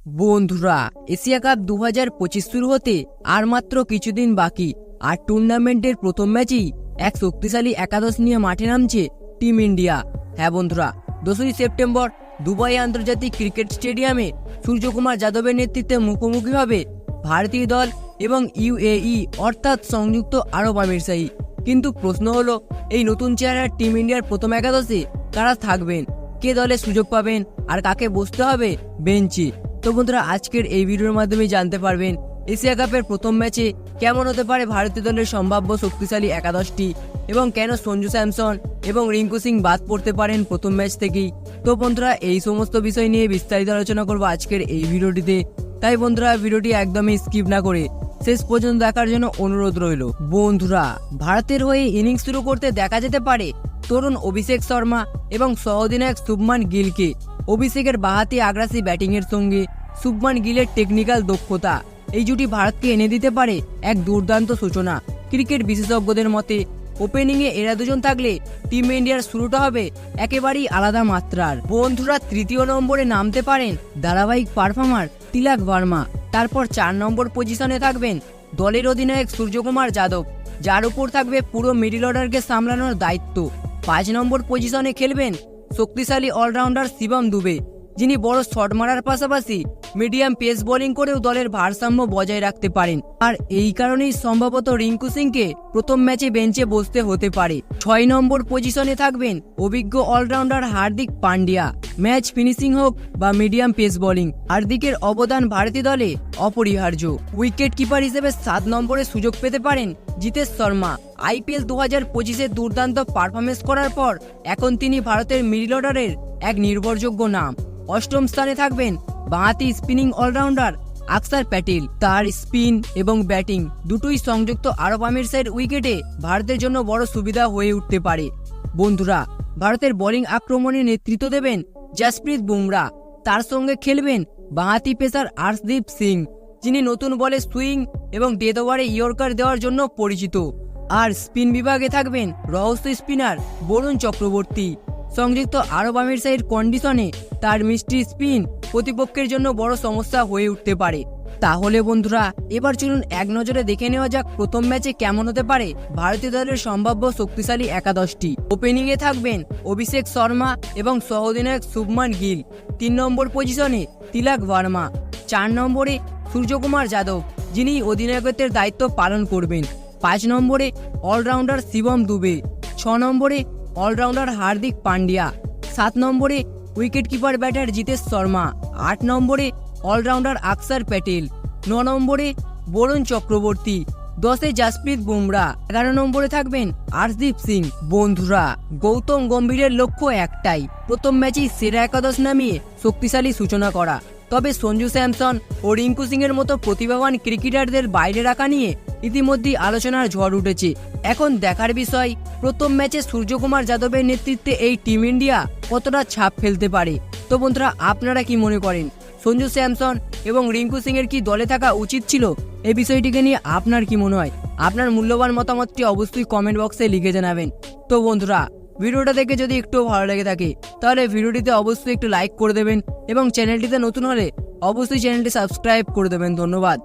বন্ধুরা, Asia cup 2025 শুরু হতে আর মাত্র কিছুদিন বাকি। আর টুর্নামেন্টের প্রথম ম্যাচেই এক শক্তিশালী একাদশ নিয়ে মাঠে নামছে টিম ইন্ডিয়া। হ্যাঁ বন্ধুরা, 2 সেপ্টেম্বর দুবাই আন্তর্জাতিক ক্রিকেট স্টেডিয়ামে সূর্যকুমার যাদবের নেতৃত্বে মুখোমুখি হবে ভারতীয় দল এবং ইউএই অর্থাৎ সংযুক্ত আরব আমিরশাহী। কিন্তু প্রশ্ন হলো, এই নতুন চেহারার টিম ইন্ডিয়ার প্রথম একাদশে কারা থাকবেন, কে দলে সুযোগ পাবেন আর কাকে বসতে হবে বেঞ্চে। তো বন্ধুরা, আজকের এই ভিডিওর মাধ্যমে জানতে পারবেন এশিয়া কাপের প্রথম ম্যাচে কেমন হতে পারে ভারতীয় দলের সম্ভাব্য শক্তিশালী একাদশটি এবং কেন সঞ্জু স্যামসন এবং রিঙ্কু সিং বাদ পড়তে পারেন প্রথম ম্যাচ থেকেই। তো বন্ধুরা, এই সমস্ত বিষয় নিয়ে বিস্তারিত আলোচনা করবো আজকের এই ভিডিওটিতে। তাই বন্ধুরা, ভিডিওটি একদমই স্কিপ না করে শেষ পর্যন্ত দেখার জন্য অনুরোধ রইল। বন্ধুরা, ভারতের হয়ে ইনিংস শুরু করতে দেখা যেতে পারে তরুণ অভিষেক শর্মা এবং সহ-অধিনায়ক শুভমান গিলকে। অভিষেকের বাঁহাতি আগ্রাসী ব্যাটিংয়ের সঙ্গে শুভমান গিলের টেকনিক্যাল দক্ষতা এই জুটি ভারতকে এনে দিতে পারে এক দুর্দান্ত সূচনা। ক্রিকেট বিশেষজ্ঞদের মতে ওপেনিংয়ে এরা দুজন থাকলে টিম ইন্ডিয়ার শুরুটা হবে একেবারেই আলাদা মাত্রার। বন্ধুরা, তৃতীয় নম্বরে নামতে পারেন ধারাবাহিক পারফর্মার তিলক ভার্মা। তারপর 4 নম্বর পজিশনে থাকবেন দলের অধিনায়ক সূর্যকুমার যাদব, যার উপর থাকবে পুরো মিডল অর্ডারকে সামলানোর দায়িত্ব। 5 নম্বর পজিশনে খেলবেন শক্তিশালী অলরাউন্ডার শিবম দুবে, যিনি বড় শট মারার পাশাপাশি মিডিয়াম পেস বোলিং করেও দলের ভারসাম্য বজায় রাখতে পারেন। আর এই কারণেই সম্ভবত রিঙ্কু সিংকে প্রথম ম্যাচে বেঞ্চে বসতে হতে পারে। 6 নম্বর পজিশনে থাকবেন অভিজ্ঞ allrounder Hardik Pandya. Match finishing হোক বা মিডিয়াম পেস বোলিং, হার্দিকের অবদান ভারতীয় দলে অপরিহার্য। উইকেট কিপার হিসেবে 7 নম্বরে সুযোগ পেতে পারেন জিতেশ শর্মা। আইপিএল 2025-এ দুর্দান্ত পারফরমেন্স করার পর এখন তিনি ভারতের মিডল অর্ডারের এক নির্ভরযোগ্য নাম। 8ম স্থানে থাকবেন বাঁহাতি স্পিনিং অলরাউন্ডার আকসার প্যাটেল। তার স্পিন এবং ব্যাটিং দুটোই সংযুক্ত আরব আমিরশাহীর উইকেটে ভারতের জন্য বড় সুবিধা হয়ে উঠতে পারে। বন্ধুরা, ভারতের বোলিং আক্রমণে নেতৃত্ব দেবেন জসপ্রীত বুমরা। তার সঙ্গে খেলবেন বাঁহাতি পেসার আর্শদীপ সিং, যিনি নতুন বলে সুইং এবং ডেথ ওভারে ইয়র্কার দেওয়ার জন্য পরিচিত। আর স্পিন বিভাগে থাকবেন রহস্য স্পিনার বরুণ চক্রবর্তী। সংযুক্ত আরব আমিরশাহীর কন্ডিশনে তার মিষ্টি স্পিন প্রতিপক্ষের জন্য বড় সমস্যা হয়ে উঠতে পারে। তাহলে বন্ধুরা, এবার চলুন এক নজরে দেখে নেওয়া যাক প্রথম ম্যাচে কেমন হতে পারে ভারতীয় দলের সম্ভাব্য শক্তিশালী একাদশটি। ওপেনিংয়ে থাকবেন অভিষেক শর্মা এবং সহ-অধিনায়ক শুভমান গিল। 3 নম্বর পজিশনে তিলক ভার্মা। 4 নম্বরে সূর্যকুমার যাদব, যিনি অধিনায়কত্বের দায়িত্ব পালন করবেন। 5 নম্বরে অলরাউন্ডার শিবম দুবে। 6 নম্বরে অলরাউন্ডার হার্দিক পান্ডিয়া। 7 নম্বরে wicket keeper batter Jitesh Sharma. 8 নম্বরে অলরাউন্ডার আকসার প্যাটেল। 9 নম্বরে বরুণ চক্রবর্তী। 10-এ জসপ্রীত বুমরা। 11 নম্বরে থাকবেন আর্শদীপ সিং। বন্ধুরা, গৌতম গম্ভীরের লক্ষ্য একটাই, প্রথম ম্যাচেই সেরা একাদশ নামিয়ে শক্তিশালী সূচনা করা। তবে সঞ্জু স্যামসন ও রিঙ্কু সিং এর মতো প্রতিভাবান ক্রিকেটারদের বাইরে রাখা নিয়ে ইতিমধ্যেই আলোচনার ঝড় উঠেছে। এখন দেখার বিষয় প্রথম ম্যাচে সূর্যকুমার যাদবের নেতৃত্বে এই টিম ইন্ডিয়া কতটা ছাপ ফেলতে পারে। তো বন্ধুরা, আপনারা কি মনে করেন, সঞ্জু স্যামসন এবং রিঙ্কু সিং এর কি দলে থাকা উচিত ছিল? এই বিষয়টিকে নিয়ে আপনার কি মনে হয়? আপনার মূল্যবান মতামতটি অবশ্যই কমেন্ট বক্সে লিখে জানাবেন। তো বন্ধুরা, ভিডিওটা দেখে যদি একটু ভালো লেগে থাকে তাহলে ভিডিওটিতে অবশ্যই একটু লাইক করে দেবেন এবং চ্যানেলটিতে নতুন হলে অবশ্যই চ্যানেলটি সাবস্ক্রাইব করে দেবেন। ধন্যবাদ।